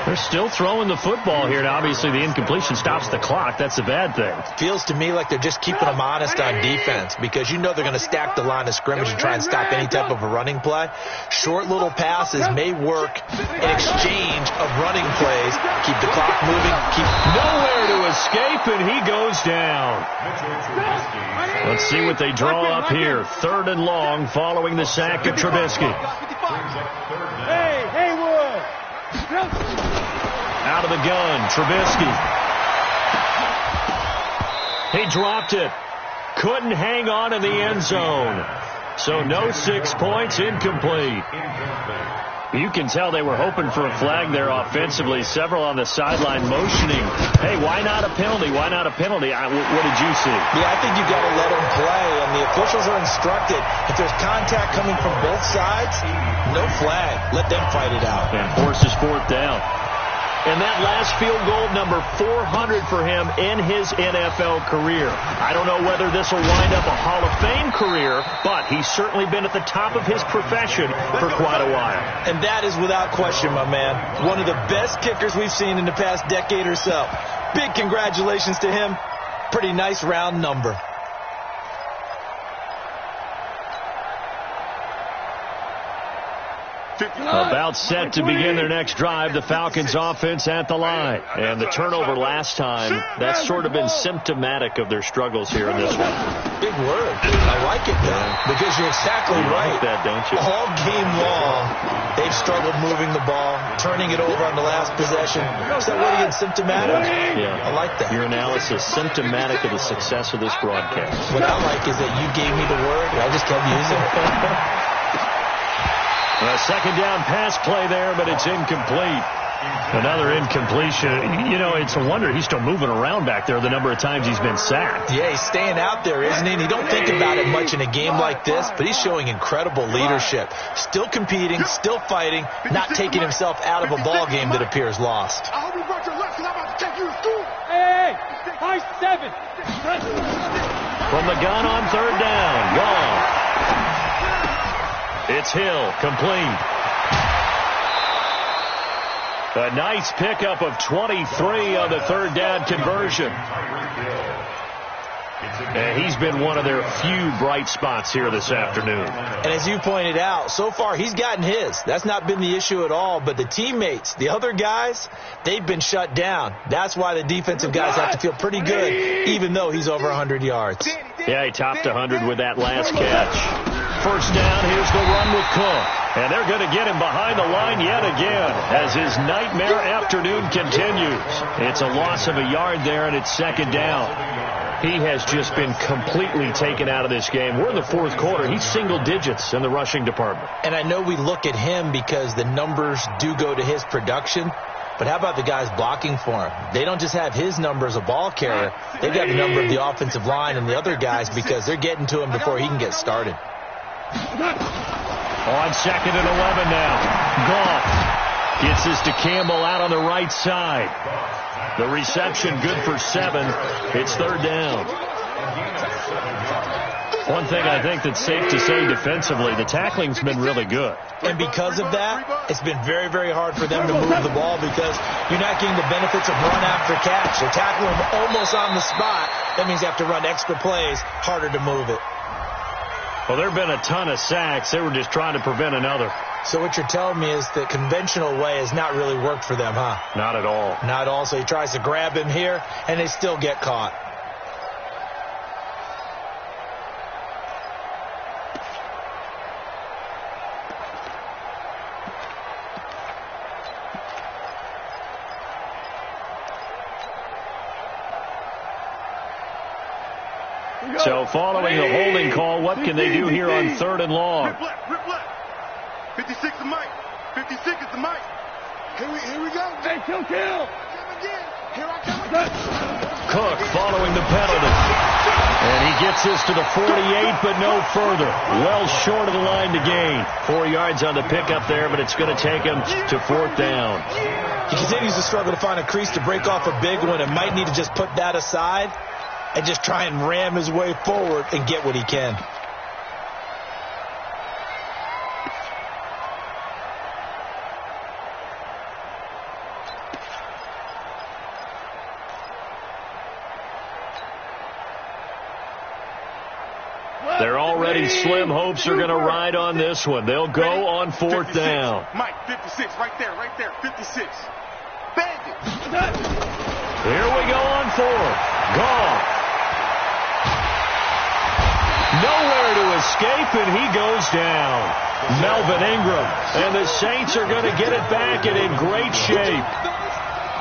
They're still throwing the football here, and obviously the incompletion stops the clock. That's a bad thing. Feels to me like they're just keeping them honest on defense, because you know they're going to stack the line of scrimmage and try and stop any type of a running play. Short little passes may work in exchange of running plays. Keep the clock moving. Keep nowhere to escape, and he goes down. Let's see what they draw up here. 3rd and long following the sack of Trubisky. Hey, Haywood! Out of the gun, Trubisky. He dropped it. Couldn't hang on in the end zone. So no 6 points, incomplete. You can tell they were hoping for a flag there offensively. Several on the sideline motioning. Hey, why not a penalty? Why not a penalty? What did you see? Yeah, I think you've got to let them play, and the officials are instructed. If there's contact coming from both sides, no flag. Let them fight it out. And forces 4th down. And that last field goal, number 400 for him in his NFL career. I don't know whether this will wind up a Hall of Fame career, but he's certainly been at the top of his profession for quite a while. And that is without question, my man, one of the best kickers we've seen in the past decade or so. Big congratulations to him. Pretty nice round number. About set to begin their next drive, the Falcons offense at the line. And the turnover last time, that's sort of been symptomatic of their struggles here in this one. Big word. I like it, though, because you're exactly right. Like that, don't you? All game long, they've struggled moving the ball, turning it over on the last possession. Is that what again, symptomatic? Yeah. I like that. Your analysis, symptomatic of the success of this broadcast. What I like is that you gave me the word, and I just kept using it. A second down pass play there, but it's incomplete. Another incompletion. You know, it's a wonder he's still moving around back there the number of times he's been sacked. Yeah, he's staying out there, isn't he? And you don't think about it much in a game like this, but he's showing incredible leadership. Still competing, still fighting, not taking himself out of a ball game that appears lost. I hope you brought your left, because I'm about to take you to school. Hey, high 7. From the gun on third down. Gone. It's Hill, complete. A nice pickup of 23 on the third down conversion. And he's been one of their few bright spots here this afternoon. And as you pointed out, so far he's gotten his. That's not been the issue at all. But the teammates, the other guys, they've been shut down. That's why the defensive guys have to feel pretty good, even though he's over 100 yards. Yeah, he topped 100 with that last catch. First down, here's the run with Cook. And they're going to get him behind the line yet again as his nightmare afternoon continues. It's a loss of a yard there, and it's second down. He has just been completely taken out of this game. We're in the fourth quarter. He's single digits in the rushing department. And I know we look at him because the numbers do go to his production. But how about the guys blocking for him? They don't just have his number as a ball carrier. They've got the number of the offensive line and the other guys because they're getting to him before he can get started. On second and 11 now. Goff gets this to Campbell out on the right side. The reception good for 7. It's third down. One thing I think that's safe to say defensively, the tackling's been really good. And because of that, it's been very, very hard for them to move the ball because you're not getting the benefits of run after catch. They're tackling them almost on the spot. That means you have to run extra plays, harder to move it. Well, there have been a ton of sacks. They were just trying to prevent another. So what you're telling me is the conventional way has not really worked for them, huh? Not at all. Not at all. So he tries to grab him here, and they still get caught. So following the holding call, what can they do here on third and long? Rip left. 56 is Mike. 56 is the Mike. Here we go. Hey, kill. Here I come again. Cook following the penalty. And he gets this to the 48, but no further. Well short of the line to gain. 4 yards on the pickup there, but it's going to take him to fourth down. He continues to struggle to find a crease to break off a big one and might need to just put that aside and just try and ram his way forward and get what he can. They're already slim hopes are going to ride on this one. They'll go on fourth 56. down. Mike, 56, right there, 56. Bandit. Here we go on fourth. Gone. Nowhere to escape, and he goes down. Melvin Ingram. And the Saints are going to get it back and in great shape.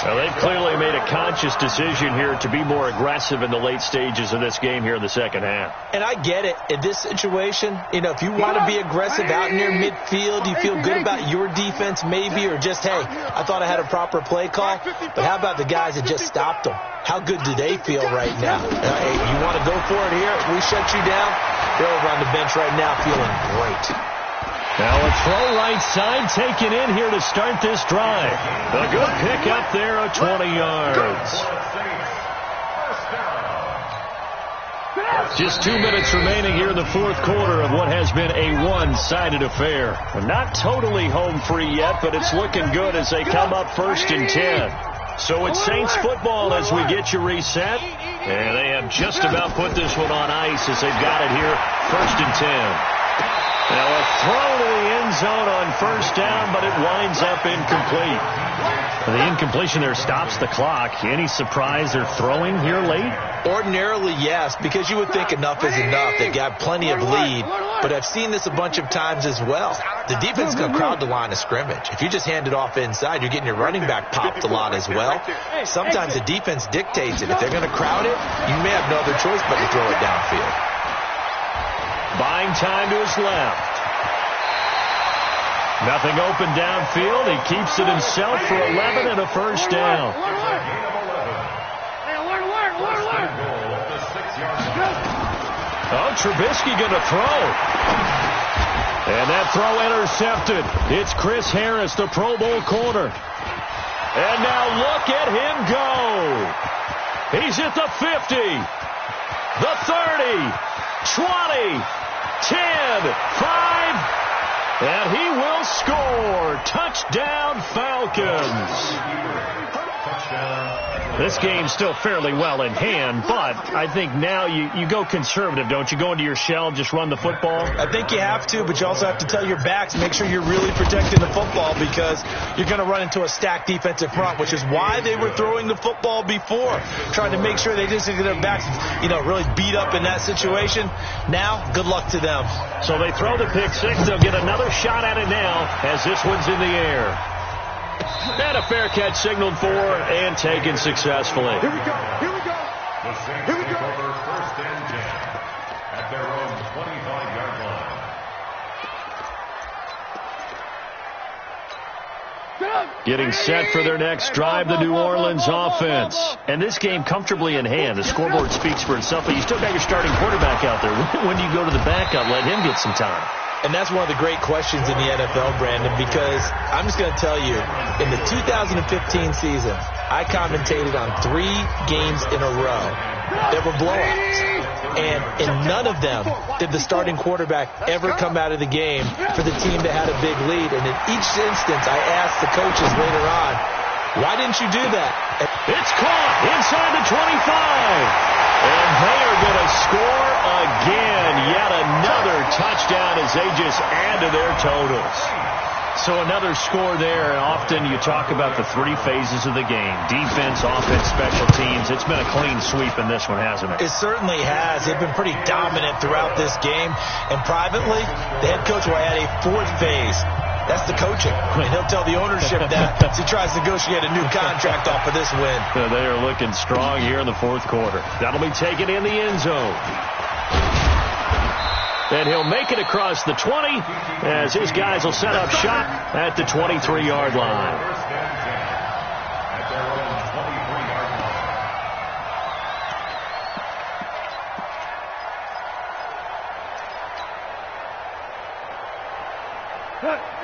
Well, they've clearly made a conscious decision here to be more aggressive in the late stages of this game here in the second half. And I get it. In this situation, if you want to be aggressive out near midfield, you feel good about your defense maybe, or just, hey, I thought I had a proper play call. But how about the guys that just stopped them? How good do they feel right now? Hey, you want to go for it here? We shut you down. They're over on the bench right now feeling great. Now a throw right side taken in here to start this drive. A good pick up there of 20 yards. Just 2 minutes remaining here in the fourth quarter of what has been a one-sided affair. Not totally home free yet, but it's looking good as they come up first and 10. So it's Saints football as we get you reset. And they have just about put this one on ice as they've got it here, 1st and 10. Now a throw to the end zone on 1st down, but it winds up incomplete. The incompletion there stops the clock. Any surprise they're throwing here late? Ordinarily, yes, because you would think enough is enough. They've got plenty of lead, but I've seen this a bunch of times as well. The defense is going to crowd the line of scrimmage. If you just hand it off inside, you're getting your running back popped a lot as well. Sometimes the defense dictates it. If they're going to crowd it, you may have no other choice but to throw it downfield. Buying time to his left. Nothing open downfield. He keeps it himself for 11 and a 1st down. Oh, Trubisky going to throw. And that throw intercepted. It's Chris Harris, the Pro Bowl corner. And now look at him go. He's at the 50, the 30, 20, 10, 5, and he will score. Touchdown, Falcons. This game's still fairly well in hand, but I think now you go conservative, don't you? Go into your shell, just run the football? I think you have to, but you also have to tell your backs, make sure you're really protecting the football because you're going to run into a stacked defensive front, which is why they were throwing the football before, trying to make sure they didn't get their backs, really beat up in that situation. Now, good luck to them. So they throw the pick six. They'll get another shot at it now as this one's in the air. And a fair catch signaled for and taken successfully. Here we go. Here we go. The Saints take over 1st and 10 at their own 25-yard line. Getting set for their next drive, the New Orleans offense. And this game comfortably in hand. The scoreboard speaks for itself, but you still got your starting quarterback out there. When do you go to the backup? Let him get some time. And that's one of the great questions in the NFL, Brandon, because I'm just going to tell you, in the 2015 season, I commentated on 3 games in a row that were blowouts. And in none of them did the starting quarterback ever come out of the game for the team that had a big lead. And in each instance, I asked the coaches later on, why didn't you do that? It's caught inside the 25. And they are going to score again. Yet another touchdown as they just add to their totals. So another score there. And often you talk about the 3 phases of the game. Defense, offense, special teams. It's been a clean sweep in this one, hasn't it? It certainly has. They've been pretty dominant throughout this game. And privately, the head coach will add a 4th phase. That's the coaching. And he'll tell the ownership that as he tries to negotiate a new contract off of this win. They are looking strong here in the 4th quarter. That'll be taken in the end zone. And he'll make it across the 20 as his guys will set up shop at the 23-yard line.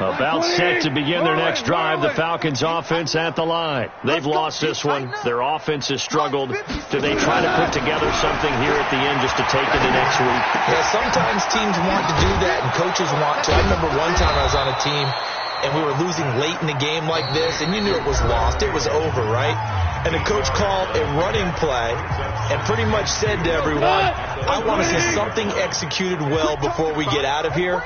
About set to begin their next drive, the Falcons offense at the line. They've lost this one. Their offense has struggled. Do they try to put together something here at the end just to take into next week? Yeah, sometimes teams want to do that and coaches want to. I remember one time I was on a team and we were losing late in the game like this and you knew it was lost. It was over, right? And the coach called a running play and pretty much said to everyone, I want to see something executed well before we get out of here.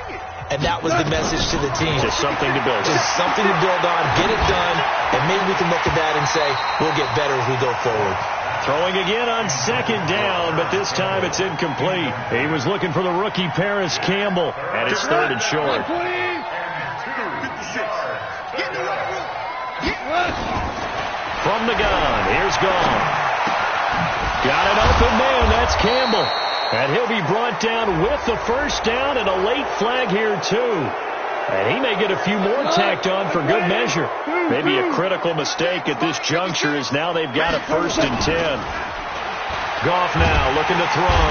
And that was the message to the team. Just something to build on. Just something to build on, get it done, and maybe we can look at that and say, we'll get better as we go forward. Throwing again on 2nd down, but this time it's incomplete. He was looking for the rookie Paris Campbell, and it's 3rd and short. From the gun, here's Gone. Got an open man, that's Campbell. And he'll be brought down with the 1st down and a late flag here, too. And he may get a few more tacked on for good measure. Maybe a critical mistake at this juncture as now they've got a 1st and 10. Goff now looking to throw.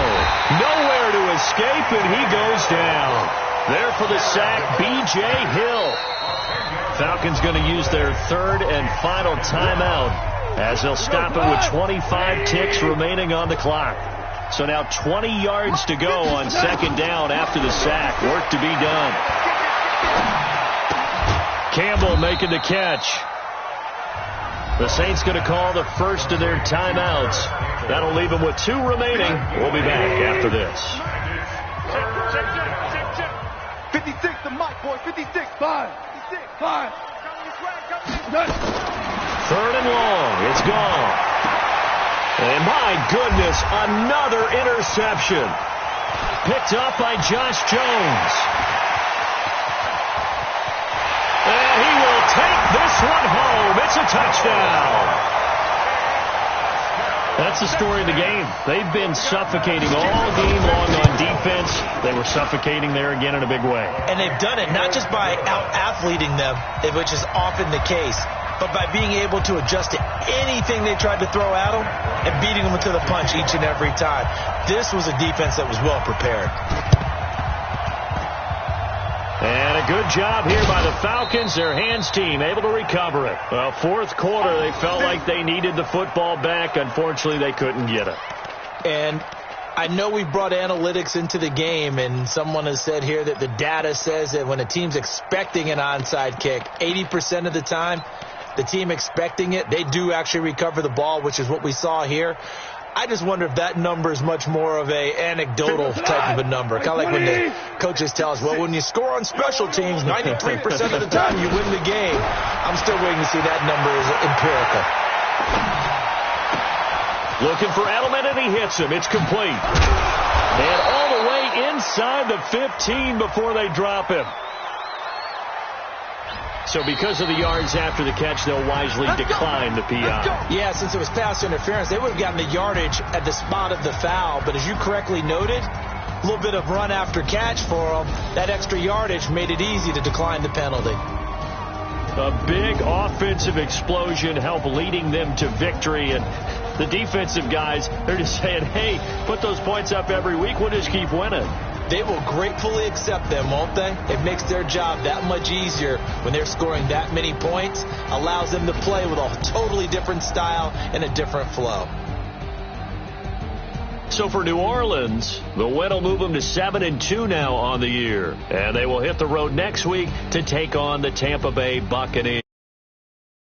Nowhere to escape, and he goes down. There for the sack, B.J. Hill. Falcons going to use their 3rd and final timeout as they'll stop it with 25 ticks remaining on the clock. So now 20 yards to go on 2nd down after the sack. Work to be done. Campbell making the catch. The Saints going to call the first of their timeouts. That'll leave them with 2 remaining. We'll be back after this. 56 to Mike, boy. 56. 5. 5. 3rd and long. It's gone. And my goodness, another interception. Picked up by Josh Jones. And he will take this one home. It's a touchdown. That's the story of the game. They've been suffocating all game long on defense. They were suffocating there again in a big way. And they've done it not just by out-athleting them, which is often the case, but by being able to adjust to anything they tried to throw at them and beating them to the punch each and every time. This was a defense that was well prepared. And a good job here by the Falcons. Their hands team able to recover it. Well, 4th quarter, they felt like they needed the football back. Unfortunately, they couldn't get it. And I know we brought analytics into the game, and someone has said here that the data says that when a team's expecting an onside kick, 80% of the time, the team expecting it, they do actually recover the ball, which is what we saw here. I just wonder if that number is much more of a anecdotal type of a number. Kind of like when the coaches tell us, well, when you score on special teams, 93% of the time you win the game. I'm still waiting to see that number is empirical. Looking for Edelman, and he hits him. It's complete. And all the way inside the 15 before they drop him. So because of the yards after the catch, they'll wisely decline the PI. Yeah, since it was pass interference, they would have gotten the yardage at the spot of the foul. But as you correctly noted, a little bit of run after catch for them. That extra yardage made it easy to decline the penalty. A big offensive explosion helped leading them to victory. And the defensive guys, they're just saying, hey, put those points up every week. We'll just keep winning. They will gratefully accept them, won't they? It makes their job that much easier when they're scoring that many points. Allows them to play with a totally different style and a different flow. So for New Orleans, the win will move them to 7-2 now on the year. And they will hit the road next week to take on the Tampa Bay Buccaneers.